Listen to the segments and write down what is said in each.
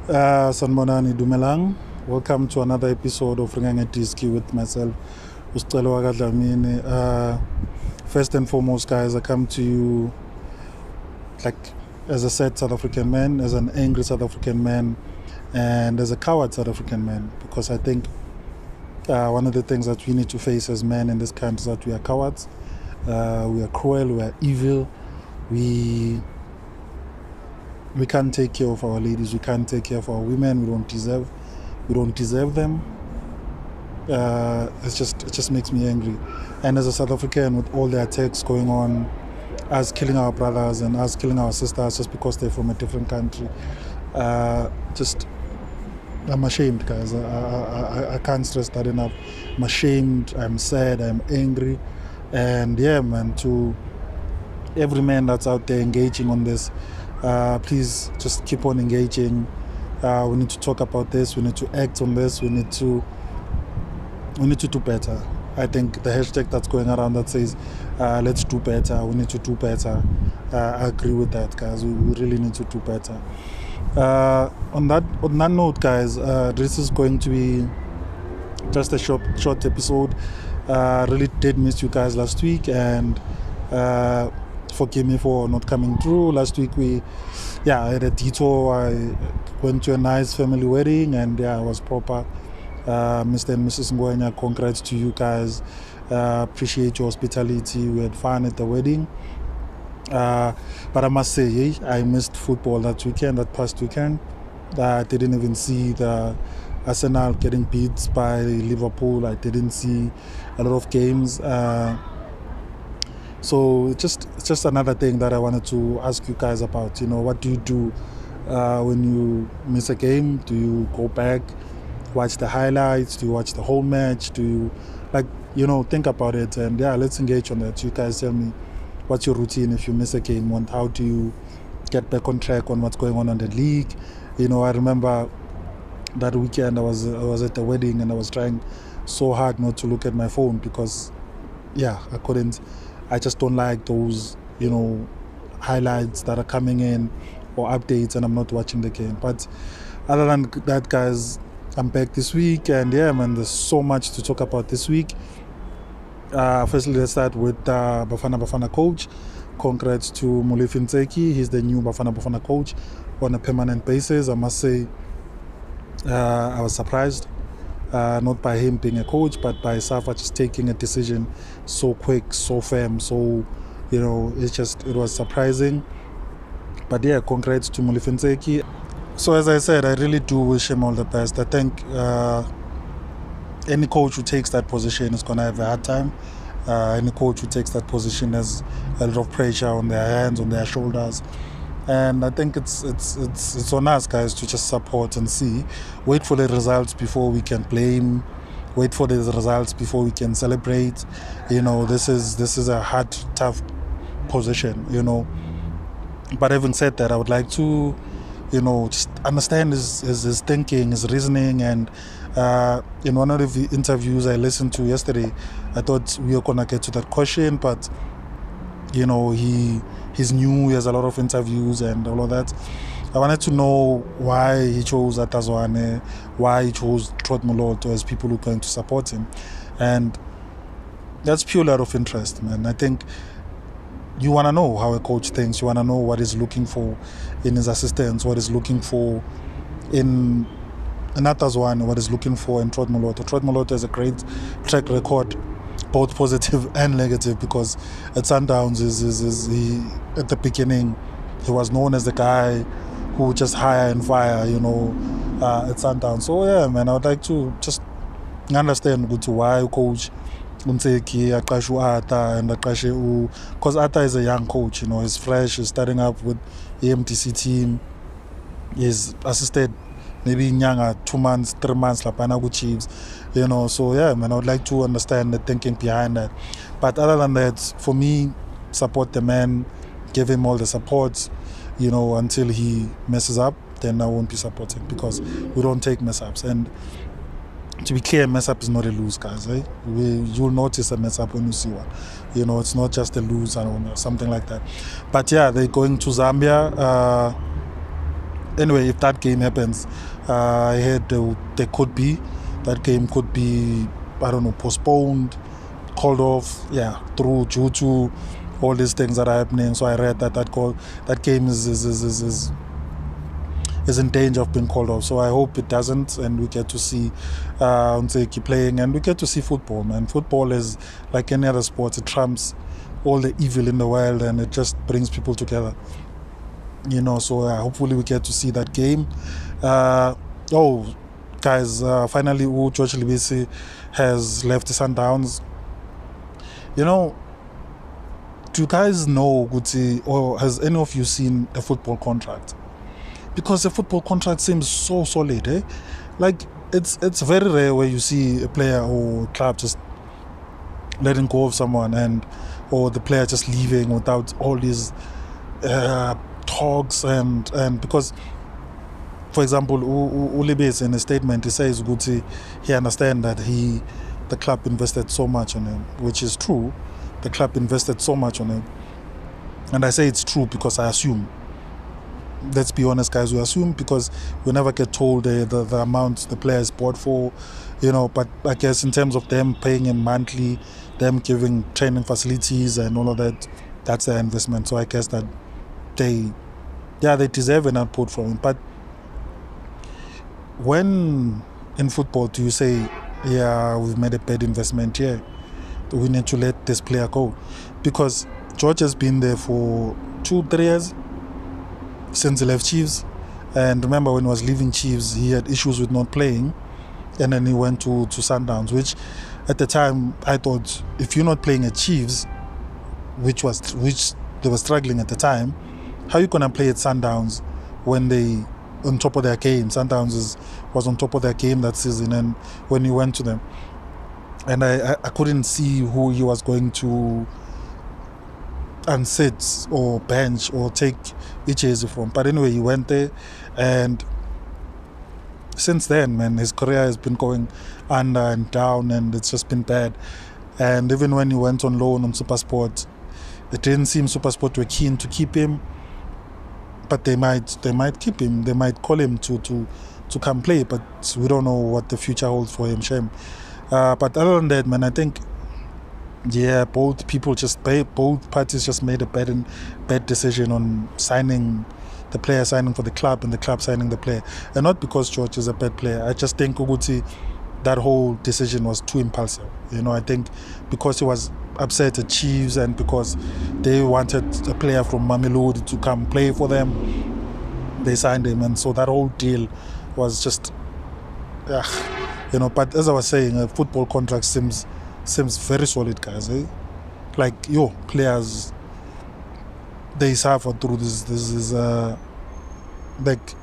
Sanmonani Dumelang. Welcome to another episode of QATAR2022 with myself, QATAR2022. First and foremost, guys, I come to you like as a sad South African man, as an angry South African man, and as a coward South African man, because I think one of the things that we need to face as men in this country is that we are cowards, we are cruel, we are evil, we can't take care of our ladies, we can't take care of our women, we don't deserve them. It just makes me angry. And as a South African, with all the attacks going on, us killing our brothers and us killing our sisters just because they're from a different country, I'm ashamed, guys. I can't stress that enough. I'm ashamed, I'm sad, I'm angry. And yeah, man, to every man that's out there engaging on this, please just keep on engaging. We need to talk about this, we need to act on this, we need to do better. I think the hashtag that's going around that says let's do better, we need to do better, I agree with that, guys. We really need to do better. On that note, guys, this is going to be just a short episode. Really did miss you guys last week, and forgive me for not coming through. Last week I had a detour. I went to a nice family wedding, and I was proper. Mr. and Mrs. Ngwenya, congrats to you guys. Appreciate your hospitality. We had fun at the wedding. But I must say, I missed football that past weekend. I didn't even see the Arsenal getting beat by Liverpool. I didn't see a lot of games. So it's just another thing that I wanted to ask you guys about. What do you do when you miss a game? Do you go back, watch the highlights? Do you watch the whole match? Do you think about it? And let's engage on that. You guys tell me, what's your routine if you miss a game, and how do you get back on track on what's going on in the league? I remember that weekend I was at the wedding, and I was trying so hard not to look at my phone because I couldn't. I just don't like those highlights that are coming in or updates, and I'm not watching the game. But other than that, guys, I'm back this week, and man, there's so much to talk about this week. Firstly, let's start with BAFANABAFANA coach. Congrats to Molefi Ntseki. He's the new BAFANABAFANA coach on a permanent basis. I must say, I was surprised, not by him being a coach, but by Safa just taking a decision so quick, so firm. So, it was surprising. But congrats to Molefi Ntseki. So as I said, I really do wish him all the best. I think any coach who takes that position is going to have a hard time. Any coach who takes that position has a lot of pressure on their hands, on their shoulders. And I think it's on us, guys, to just support and see. Wait for the results before we can blame. Wait for the results before we can celebrate. This is a hard, tough position, But having said that, I would like to, just understand his thinking, his reasoning. And in one of the interviews I listened to yesterday, I thought we were going to get to that question, but he's new, he has a lot of interviews and all of that. I wanted to know why he chose Atazwane, why he chose Trotmoloto as people who are going to support him. And that's purely out of interest, man. I think you want to know how a coach thinks. You want to know what he's looking for in his assistants, what he's looking for in Atazwane, what he's looking for in Trotmoloto. Trotmoloto has a great track record, both positive and negative, because at Sundowns, he at the beginning, he was known as the guy who would just hire and fire, at Sundowns. So man, I would like to just understand why Coach Ntseki aqashe Ata and aqashe because Ata is a young coach, he's fresh, he's starting up with the MTC team, he's assisted maybe Nyanga 2 months, 3 months, Lapana Chiefs, so man, I would like to understand the thinking behind that. But other than that, for me, support the man, give him all the support, until he messes up, then I won't be supporting, because we don't take mess ups. And to be clear, mess up is not a lose, guys. You'll notice a mess up when you see one. It's not just a lose or something like that. But they're going to Zambia. anyway, if that game happens, I heard there could be, that game could be, I don't know, postponed, called off, due to all these things that are happening. So I read that that game is in danger of being called off. So I hope it doesn't, and we get to see Ntseki playing, and we get to see football, man. Football is like any other sport. It trumps all the evil in the world, and it just brings people together. So hopefully we get to see that game. Guys, finally, George Libisi has left the Sundowns. Do you guys know, Guti, or has any of you seen a football contract? Because a football contract seems so solid, eh? Like, it's very rare where you see a player or club just letting go of someone, or the player just leaving without all these talks, and because, for example, Ulibis in a statement, he says Guti, he understands that the club invested so much on him, which is true. The club invested so much on him, and I say it's true because I assume. Let's be honest, guys, we assume, because we never get told the amount the players bought for, but I guess in terms of them paying him monthly, them giving training facilities and all of that, that's their investment. So I guess that they deserve an output from him. But when in football do you say, we've made a bad investment here, we need to let this player go? Because George has been there for 2-3 years since he left Chiefs, and remember when he was leaving Chiefs, he had issues with not playing, and then he went to Sundowns, which at the time I thought, if you're not playing at Chiefs, which they were struggling at the time, how are you gonna play at Sundowns when they on top of their game? Sundowns was on top of their game that season, and when he went to them, and I couldn't see who he was going to unsit or bench or take Ichezi from. But anyway, he went there, and since then, man, his career has been going under and down, and it's just been bad. And even when he went on loan on SuperSport, it didn't seem SuperSport were keen to keep him, but they might keep him. They might call him to come play, but we don't know what the future holds for him. Shame. But other than that, man, I think both parties just made a bad decision on signing the player, signing for the club, and the club signing the player. And not because George is a bad player. I just think Uguti, that whole decision was too impulsive. I think because he was upset at Chiefs, and because they wanted a player from Mamelodi to come play for them, they signed him, and so that whole deal was just, But as I was saying, a football contract seems very solid, guys. Eh? Like, players, they suffer through this like,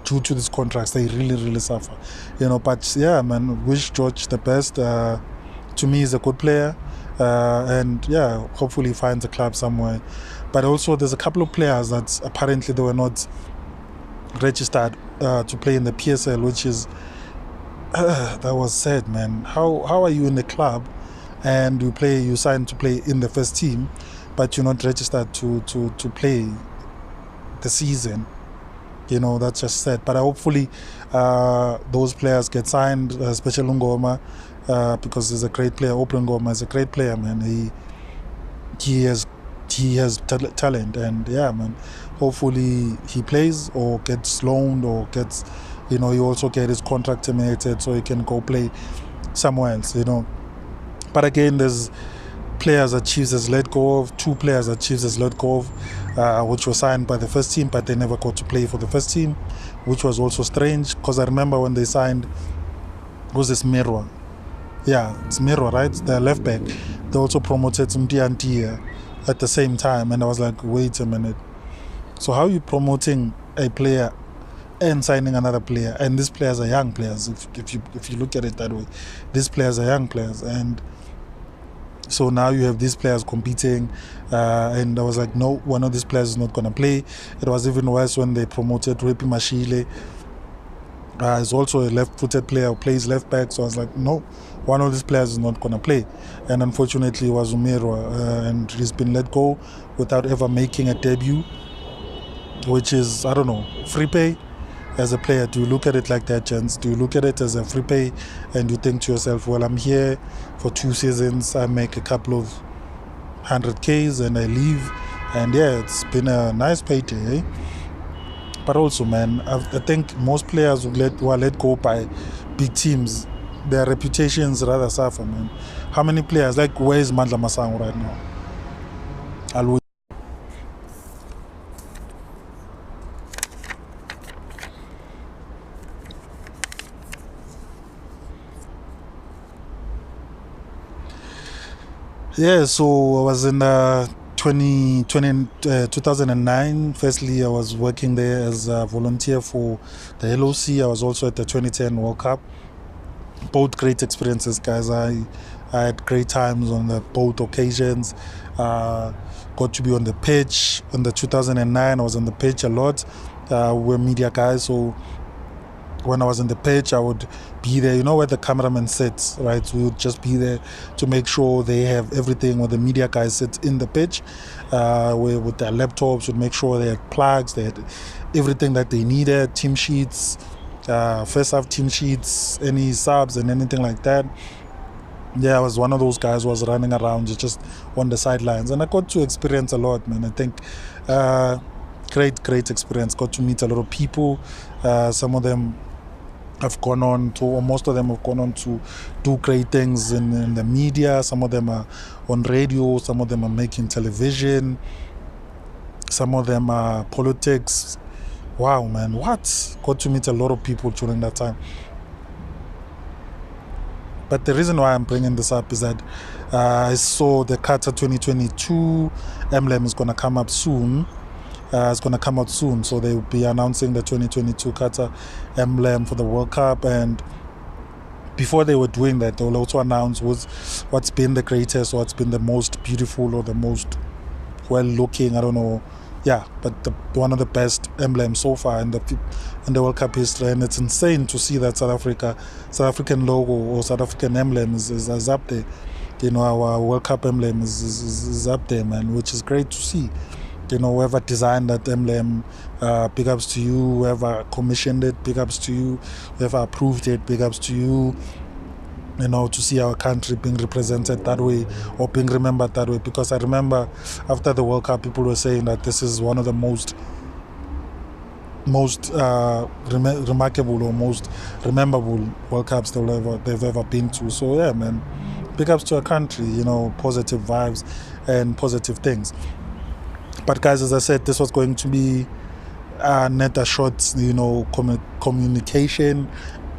due to these contracts, they really, really suffer. But man, wish George the best. To me, he's a good player, and hopefully he finds a club somewhere. But also, there's a couple of players that apparently they were not registered to play in the PSL, which is that was sad, man. How are you in the club and you sign to play in the first team, but you're not registered to play the season? That's just sad. But hopefully those players get signed, especially Ngoma, because he's a great player. Open Ngoma is a great player, man. He has talent, and man, hopefully he plays or gets loaned or gets, he also get his contract terminated so he can go play somewhere else, But again, there's players that Chiefs has let go of, 2 players that Chiefs has let go of, which were signed by the first team, but they never got to play for the first team, which was also strange, because I remember when they signed, was this MIRWA? Yeah, it's MIRWA, right? The left back. They also promoted Ntia at the same time, and I was like, wait a minute. So how are you promoting a player and signing another player? And these players are young players, if you look at it that way. These players are young players, and so now you have these players competing, and I was like, no, one of these players is not going to play. It was even worse when they promoted Repi Mashile. He's also a left-footed player who plays left back, so I was like, no, one of these players is not going to play. And unfortunately it was Umirwa, and he's been let go without ever making a debut, which is, I don't know, free pay. as a player? Do you look at it like that, gents? Do you look at it as a free pay and you think to yourself, well, I'm here for 2 seasons, I make a couple of 100Ks and I leave, and yeah, it's been a nice payday, eh? But also, man, I think most players who are let go by big teams, their reputations rather suffer, man. How many players, like, where is Mandla Masango right now? Yeah, so I was in 2009. Firstly, I was working there as a volunteer for the LOC. I was also at the 2010 World Cup. Both great experiences, guys. I had great times on both occasions. Got to be on the pitch. In the 2009, I was on the pitch a lot. We're media guys, so when I was on the pitch, I would be there. You know where the cameraman sits, right? So we would just be there to make sure they have everything. Where the media guys sit in the pitch, with their laptops, would make sure they had plugs, they had everything that they needed, team sheets, first half team sheets, any subs and anything like that. Yeah, I was one of those guys who was running around just on the sidelines, and I got to experience a lot, man. I think great experience. Got to meet a lot of people. Some of them have gone on to, or most of them have gone on to do great things in the media. Some of them are on radio, some of them are making television, some of them are politics. Wow, man, what? Got to meet a lot of people during that time. But the reason why I'm bringing this up is that I saw the QATAR2022 emblem is going to come up soon. It's going to come out soon, so they will be announcing the 2022 Qatar emblem for the World Cup. And before they were doing that, they will also announce what's been the greatest, or what's been the most beautiful, or the most well-looking, I don't know, yeah, but one of the best emblems so far in the World Cup history. And it's insane to see that South African logo or South African emblem is up there. You know, our World Cup emblem is up there, man, which is great to see. You know, whoever designed that emblem, big ups to you. Whoever commissioned it, big ups to you. Whoever approved it, big ups to you. You know, to see our country being represented that way, or being remembered that way. Because I remember after the World Cup, people were saying that this is one of the most remarkable or most rememberable World Cups they've ever been to. So yeah, man, big ups to our country. You know, positive vibes and positive things. But guys, as I said, this was going to be net a short, you know, communication,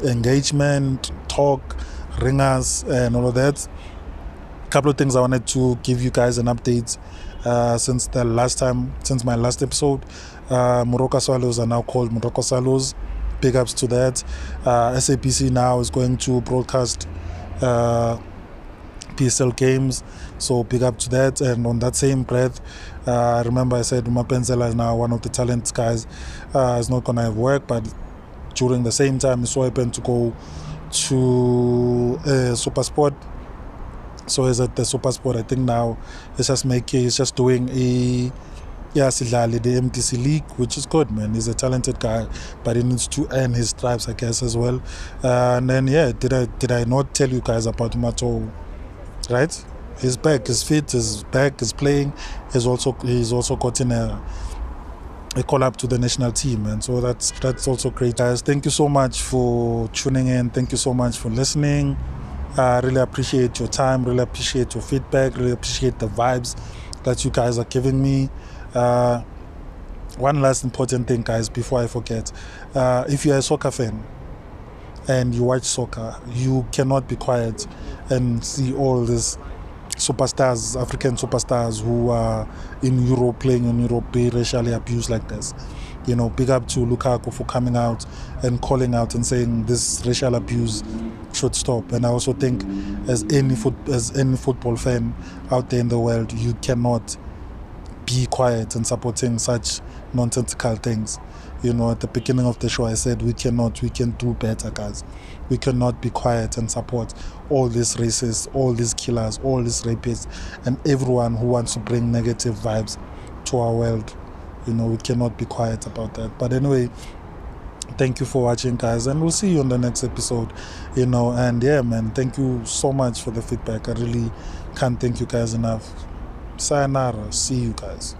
engagement, talk, ringers, and all of that. A couple of things I wanted to give you guys an update since my last episode. Morocco Swallows are now called Morocco Swallows. Big ups to that. SABC now is going to broadcast PSL games, so big up to that. And on that same breath, remember I said Mapenzela is now one of the talent guys. Is not gonna have work, but during the same time he's so open to go to Supersport. So he's at the Supersport. I think now he's just doing the MTC League, which is good, man. He's a talented guy, but he needs to earn his stripes, I guess, as well. And then yeah, did I not tell you guys about Mato? Right, he's back, he's fit, he's back, he's playing. He's also gotten a call up to the national team, and so that's also great, guys. Thank you so much for tuning in. Thank you so much for listening. I really appreciate your time, really appreciate your feedback, really appreciate the vibes that you guys are giving me. One last important thing, guys, before I forget. If you're a soccer fan and you watch soccer, you cannot be quiet and see all these superstars, African superstars who are in Europe, playing in Europe, be racially abused like this. You know, big up to Lukaku for coming out and calling out and saying this racial abuse should stop. And I also think as any football fan out there in the world, you cannot be quiet and supporting such nonsensical things. You know, at the beginning of the show I said we can do better, guys. We cannot be quiet and support all these racists, all these killers, all these rapists, and everyone who wants to bring negative vibes to our world. You know, we cannot be quiet about that. But anyway, Thank you for watching, guys, and we'll see you on the next episode. And yeah, man, thank you so much for the feedback. I really can't thank you guys enough. Sayonara. See you guys.